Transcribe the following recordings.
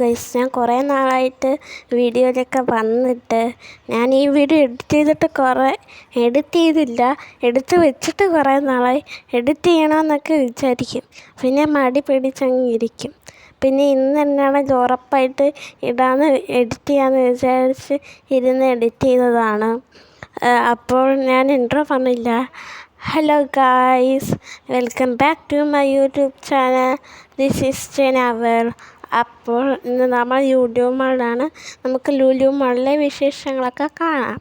Guys, ഞാൻ കുറേ നാളായിട്ട് വീഡിയോയിലൊക്കെ വന്നിട്ട് ഞാൻ ഈ വീഡിയോ എഡിറ്റ് ചെയ്തില്ല, എടുത്ത് വെച്ചിട്ട് കുറേ നാളായി. എഡിറ്റ് ചെയ്യണമെന്നൊക്കെ വിചാരിക്കും, പിന്നെ മടി പിടിച്ചങ്ങ് ഇരിക്കും. പിന്നെ ഇന്ന് എന്നാണെങ്കിൽ ഉറപ്പായിട്ട് എഡിറ്റ് ചെയ്യാമെന്ന് വിചാരിച്ച് ഇരുന്ന് എഡിറ്റ് ചെയ്തതാണ്. അപ്പോൾ ഞാൻ ഇൻട്രോ പറഞ്ഞില്ല. Hello guys, welcome back to my YouTube channel. This is ജനാവൽ. അപ്പോൾ ഇന്ന് നമ്മൾ ലുലു മാളിലാണ്. നമുക്ക് ലുലു മാളിലെ വിശേഷങ്ങളൊക്കെ കാണാം.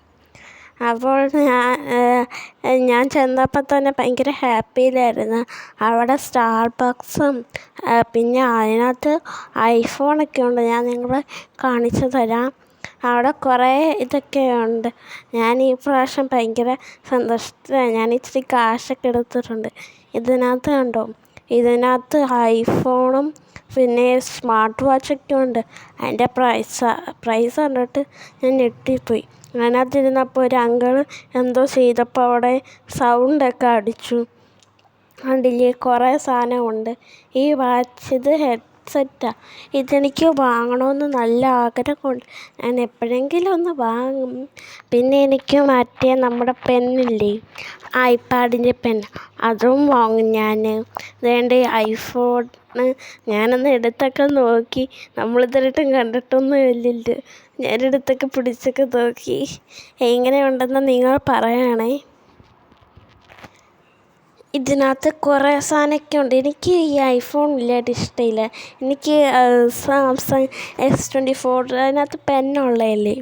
അപ്പോൾ ഞാൻ ചെന്നപ്പോൾ തന്നെ ഭയങ്കര ഹാപ്പിയിലായിരുന്നു. അവിടെ സ്റ്റാർബക്സും പിന്നെ അതിനകത്ത് ഐഫോണൊക്കെ ഉണ്ട്. ഞാൻ നിങ്ങളെ കാണിച്ചു തരാം. അവിടെ കുറേ ഇതൊക്കെയുണ്ട്. ഞാൻ ഈ പ്രാവശ്യം ഭയങ്കര സന്തോഷത്തിലാണ്. ഞാൻ ഇച്ചിരി കാശൊക്കെ എടുത്തിട്ടുണ്ട്. ഇതിനകത്ത് കണ്ടോ, ഇതിനകത്ത് ഐഫോണും പിന്നെ സ്മാർട്ട് വാച്ചൊക്കെ ഉണ്ട്. അതിൻ്റെ പ്രൈസ് കണ്ടിട്ട് ഞാൻ ഞെട്ടിപ്പോയി. അതിനകത്തിരുന്നപ്പോൾ ഒരു അങ്കിള് എന്തോ ചെയ്തപ്പോൾ അവിടെ സൗണ്ടൊക്കെ അടിച്ചു. കണ്ടില്ലേ, കുറേ സാധനമുണ്ട്. ഈ വാച്ച്, ഇത് ഹെഡ്സെറ്റാണ്. ഇതെനിക്ക് വാങ്ങണമെന്ന് നല്ല ആഗ്രഹമുണ്ട്. ഞാൻ എപ്പോഴെങ്കിലും ഒന്ന് വാങ്ങും. പിന്നെ എനിക്ക് മറ്റേ നമ്മുടെ പെന്നില്ലേ, ഐപാഡിൻ്റെ പെൻ, അതും വാങ്ങും ഞാൻ. വേണ്ട ഐഫോൺ ഞാനൊന്ന് എടുത്തൊക്കെ നോക്കി. നമ്മളിതുവരെയായിട്ടും കണ്ടിട്ടൊന്നും ഇല്ലല്ലോ. ഞാനെടുത്തൊക്കെ പിടിച്ചൊക്കെ നോക്കി. എങ്ങനെയുണ്ടെന്ന് നിങ്ങൾ പറയണേ. ഇതിനകത്ത് കുറേ സാധനമൊക്കെ ഉണ്ട്. എനിക്ക് ഈ ഐഫോൺ ഇല്ലായിട്ട് ഇഷ്ടമില്ല. എനിക്ക് സാംസങ് S24 അതിനകത്ത് പെന്നുള്ളതല്ലേ,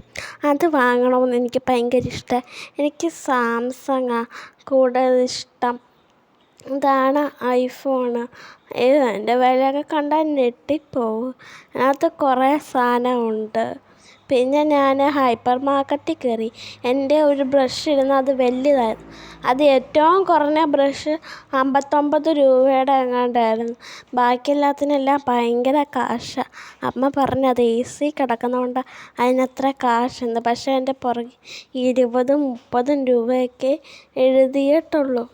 അത് വാങ്ങണമെന്ന് എനിക്ക് ഭയങ്കര ഇഷ്ടമാണ്. എനിക്ക് സാംസങ്ങാണ് കൂടുതൽ ഇഷ്ടം. ഇതാണ് ഐഫോണ്. അതിൻ്റെ വിലയൊക്കെ കണ്ടാൽ ഞെട്ടിപ്പോവും. അതിനകത്ത് കുറേ സാധനമുണ്ട്. പിന്നെ ഞാൻ ഹൈപ്പർ മാർക്കറ്റിൽ കയറി. എൻ്റെ ഒരു ബ്രഷ് ഇരുന്ന് അത് വലുതായിരുന്നു. അത് ഏറ്റവും കുറഞ്ഞ ബ്രഷ് 59 രൂപയുടെ എങ്ങാണ്ടായിരുന്നു. ബാക്കിയെല്ലാത്തിനെല്ലാം ഭയങ്കര കാശാണ്. അമ്മ പറഞ്ഞു അത് AC കിടക്കുന്നതുകൊണ്ട് അതിനത്ര കാശുണ്ട്. പക്ഷേ എൻ്റെ പുറകെ 20-30 രൂപയൊക്കെ എഴുതിയിട്ടുള്ളൂ.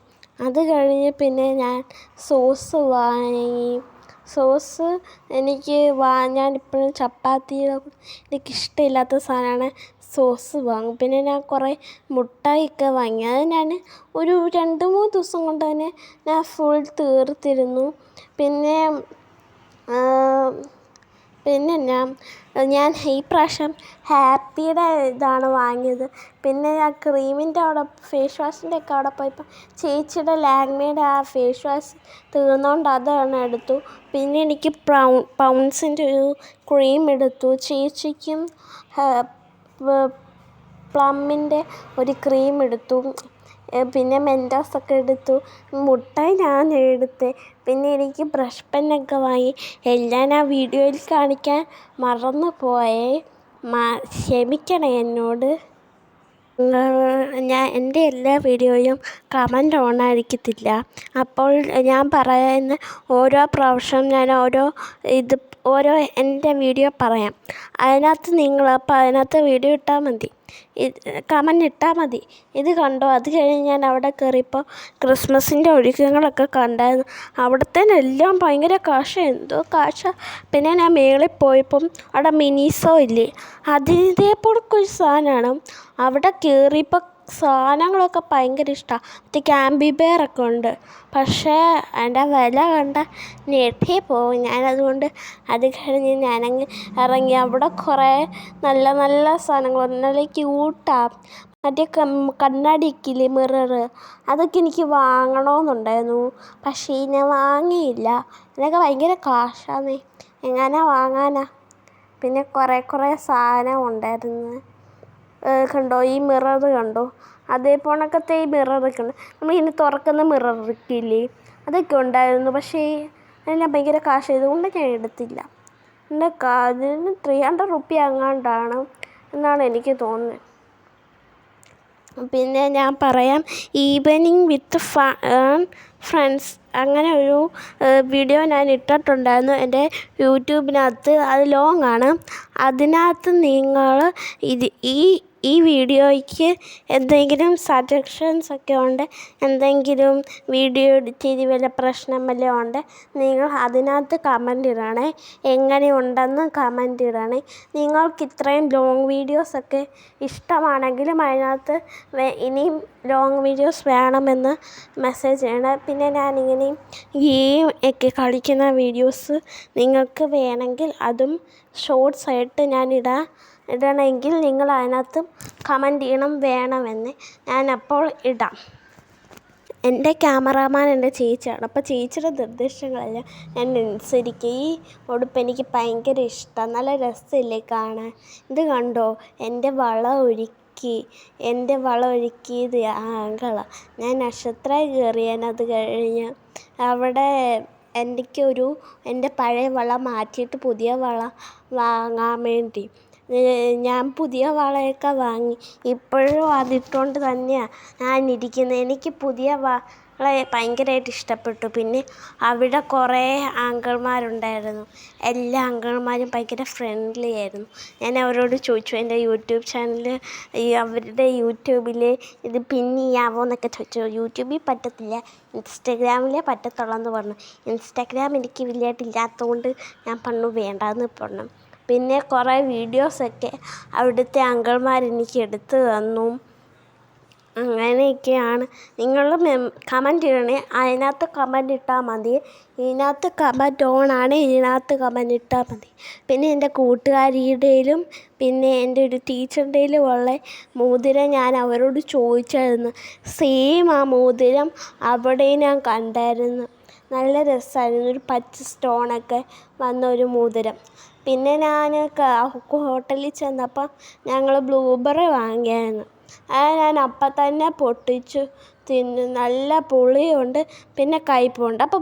അത് കഴിഞ്ഞ് പിന്നെ ഞാൻ സോസ് വാങ്ങി. സോസ് ഞാനിപ്പോഴും എനിക്കിഷ്ടമില്ലാത്ത സാധനമാണ് സോസ് വാങ്ങും. പിന്നെ ഞാൻ കുറേ മുട്ടായിയൊക്കെ വാങ്ങി. അത് ഞാൻ ഒരു 2-3 ദിവസം കൊണ്ട് തന്നെ ഞാൻ ഫുൾ തീർത്തിരുന്നു. പിന്നെ ഞാൻ ഈ പ്രാവശ്യം ഹാപ്പിയുടെ ഇതാണ് വാങ്ങിയത്. പിന്നെ ഞാൻ ക്രീമിൻ്റെ അവിടെ, ഫേസ് വാഷിൻ്റെ ഒക്കെ അവിടെ പോയപ്പോൾ ചേച്ചിയുടെ ലാക്മേയുടെ ആ ഫേസ് വാഷ് തീർന്നതുകൊണ്ട് അതാണ് എടുത്തു. പിന്നെ എനിക്ക് പൗൺസിൻ്റെ ഒരു ക്രീം എടുത്തു. ചേച്ചിക്കും പ്ലമ്മിൻ്റെ ഒരു ക്രീം എടുത്തു. പിന്നെ മെൻറ്റോസൊക്കെ എടുത്തു. മുട്ടായി ഞാൻ എടുത്ത്. പിന്നെ എനിക്ക് ബ്രഷ് പെന്നൊക്കെ വാങ്ങി. എല്ലാം ഞാൻ വീഡിയോയിൽ കാണിക്കാൻ മറന്നു പോയേ, ക്ഷമിക്കണേ എന്നോട്. എൻ്റെ എല്ലാ വീഡിയോയും കമൻറ്റ് ഓണായിരിക്കത്തില്ല. അപ്പോൾ ഞാൻ പറയുന്ന ഓരോ പ്രാവശ്യം ഞാൻ ഓരോ എൻ്റെ വീഡിയോ പറയാം. അപ്പോൾ അതിനകത്ത് വീഡിയോ ഇട്ടാൽ മതി, കമൻറ്റ് ഇട്ടാൽ മതി. ഇത് കണ്ടോ, അത് കഴിഞ്ഞ് ഞാൻ അവിടെ കയറിയപ്പോൾ ക്രിസ്മസിൻ്റെ ഒരുക്കങ്ങളൊക്കെ കണ്ടായിരുന്നു. അവിടത്തേനെല്ലാം ഭയങ്കര എന്തോ കാശാണ്. പിന്നെ ഞാൻ മേളിൽ പോയപ്പം അവിടെ മിനിസോ ഇല്ലേ, അതേപോലൊരു സാധനമാണ്. അവിടെ കയറിയപ്പോൾ സാധനങ്ങളൊക്കെ ഭയങ്കര ഇഷ്ടമാണ്. മറ്റേ ക്യാമ്പി ബെയറൊക്കെ ഉണ്ട്. പക്ഷേ അതിൻ്റെ വില കണ്ടാൽ ഞെട്ടിപ്പോവും. ഞാനതുകൊണ്ട് അത് കഴിഞ്ഞ് ഞാനങ്ങ് ഇറങ്ങി. അവിടെ കുറേ നല്ല നല്ല സാധനങ്ങളുണ്ട്. നല്ല ക്യൂട്ടാണ്. മറ്റേ കണ്ണാടിയൊക്കെയില്ലേ, മിററ്, അതൊക്കെ എനിക്ക് വാങ്ങണമെന്നുണ്ടായിരുന്നു. പക്ഷേ ഞാൻ വാങ്ങിയില്ല. ഇതിനൊക്കെ ഭയങ്കര കാശാണ്. എങ്ങനെ വാങ്ങാനാ. പിന്നെ കുറേ സാധനം ഉണ്ടായിരുന്നു. കണ്ടോ, ഈ മിററ് കണ്ടോ, അതേപോണക്കത്തെ ഈ മിററൊക്കെ ഉണ്ട്. നമ്മളിങ്ങനെ തുറക്കുന്ന മിററൊക്കെ ഇല്ലേ, അതൊക്കെ ഉണ്ടായിരുന്നു. പക്ഷേ അതെല്ലാം ഭയങ്കര കാശായതുകൊണ്ട് ഞാൻ എടുത്തില്ല. എൻ്റെ അതിന് 300 റുപ്യ എങ്ങാണ്ടാണ് എന്നാണ് എനിക്ക് തോന്നുന്നത്. പിന്നെ ഞാൻ പറയാം, ഈവനിങ് വിത്ത് ഫ്രണ്ട്സ് അങ്ങനെ ഒരു വീഡിയോ ഞാൻ ഇട്ടിട്ടുണ്ടായിരുന്നു എൻ്റെ യൂട്യൂബിനകത്ത്. അത് ലോങ്ങാണ്. അതിനകത്ത് നിങ്ങൾ ഈ ഈ വീഡിയോയ്ക്ക് എന്തെങ്കിലും സജഷൻസൊക്കെ ഉണ്ട്, എന്തെങ്കിലും വീഡിയോ എഡിറ്റ് ചെയ്ത് വല്ല പ്രശ്നം വല്ലതും ഉണ്ട്, നിങ്ങൾ അതിനകത്ത് കമൻ്റ് ഇടണേ. എങ്ങനെയുണ്ടെന്ന് കമൻ്റ് ഇടണേ. നിങ്ങൾക്ക് ഇത്രയും ലോങ് വീഡിയോസൊക്കെ ഇഷ്ടമാണെങ്കിലും അതിനകത്ത് ഇനിയും ലോങ് വീഡിയോസ് വേണമെന്ന് മെസ്സേജ് ചെയ്യണം. പിന്നെ ഞാനിങ്ങനെ ഗെയിം ഒക്കെ കളിക്കുന്ന വീഡിയോസ് നിങ്ങൾക്ക് വേണമെങ്കിൽ അതും ഷോർട്സ് ആയിട്ട് ഞാൻ ഇടണമെങ്കിൽ നിങ്ങൾ അതിനകത്ത് കമൻ്റ് ചെയ്യണം വേണമെന്ന്. ഞാനപ്പോൾ ഇടാം. എൻ്റെ ക്യാമറാമാൻ എൻ്റെ ചേച്ചിയാണ്. അപ്പോൾ ചേച്ചിയുടെ നിർദ്ദേശങ്ങളെല്ലാം ഞാൻ അനുസരിക്കും. ഈ ഉടുപ്പ് എനിക്ക് ഭയങ്കര ഇഷ്ടമാണ്. നല്ല രസമില്ലേ കാണാൻ? ഇത് കണ്ടോ, എൻ്റെ വള ഒരുക്കിയത് ആങ്കളാണ്. ഞാൻ നക്ഷത്ര കയറിയാനത് കഴിഞ്ഞ് അവിടെ എൻ്റെ പഴയ വള മാറ്റിയിട്ട് പുതിയ വള വാങ്ങാൻ വേണ്ടി ഞാൻ പുതിയ വളയൊക്കെ വാങ്ങി. ഇപ്പോഴും അതിട്ടുകൊണ്ട് തന്നെയാണ് ഞാനിരിക്കുന്നത്. എനിക്ക് പുതിയ വള ഭയങ്കരമായിട്ട് ഇഷ്ടപ്പെട്ടു. പിന്നെ അവിടെ കുറേ അങ്കിൾമാരുണ്ടായിരുന്നു. എല്ലാ അങ്കിൾമാരും ഭയങ്കര ഫ്രണ്ട്ലി ആയിരുന്നു. ഞാൻ അവരോട് ചോദിച്ചു, എൻ്റെ യൂട്യൂബ് ചാനൽ അവരുടെ യൂട്യൂബിൽ ഇത് പിൻ ചെയ്യാമോ എന്നൊക്കെ ചോദിച്ചു. യൂട്യൂബിൽ പറ്റത്തില്ല, ഇൻസ്റ്റഗ്രാമിലേ പറ്റത്തുള്ളൂ പറഞ്ഞു. ഇൻസ്റ്റഗ്രാം എനിക്ക് വലിയതായിട്ടില്ലാത്തതുകൊണ്ട് ഞാൻ വേണ്ടാന്ന് പറഞ്ഞു. പിന്നെ കുറേ വീഡിയോസൊക്കെ അവിടുത്തെ അങ്കിൾമാരെനിക്ക് എടുത്തു തന്നു. അങ്ങനെയൊക്കെയാണ്. നിങ്ങൾ കമൻ്റ് ഇടണേ. അതിനകത്ത് കമൻ്റ് ഇട്ടാൽ മതി. ഇതിനകത്ത് കമൻ്റ് ഓണാണ്, ഇതിനകത്ത് കമൻ്റ് ഇട്ടാൽ മതി. പിന്നെ എൻ്റെ കൂട്ടുകാരിയുടെയിലും പിന്നെ എൻ്റെ ഒരു ടീച്ചറുടെയിലും ഉള്ള മോതിരം ഞാൻ അവരോട് ചോദിച്ചായിരുന്നു. സെയിം ആ മോതിരം അവിടെയും ഞാൻ കണ്ടായിരുന്നു. നല്ല രസമായിരുന്നു. ഒരു പച്ച സ്റ്റോണൊക്കെ വന്ന ഒരു മോതിരം. പിന്നെ ഞാൻ ഹോട്ടലിൽ ചെന്നപ്പോൾ ഞങ്ങൾ ബ്ലൂബെറി വാങ്ങിയായിരുന്നു. അത് ഞാൻ അപ്പം തന്നെ പൊട്ടിച്ചു തിന്നു. നല്ല പുളിയുണ്ട്, പിന്നെ കയ്പ്പുണ്ട്. അപ്പോൾ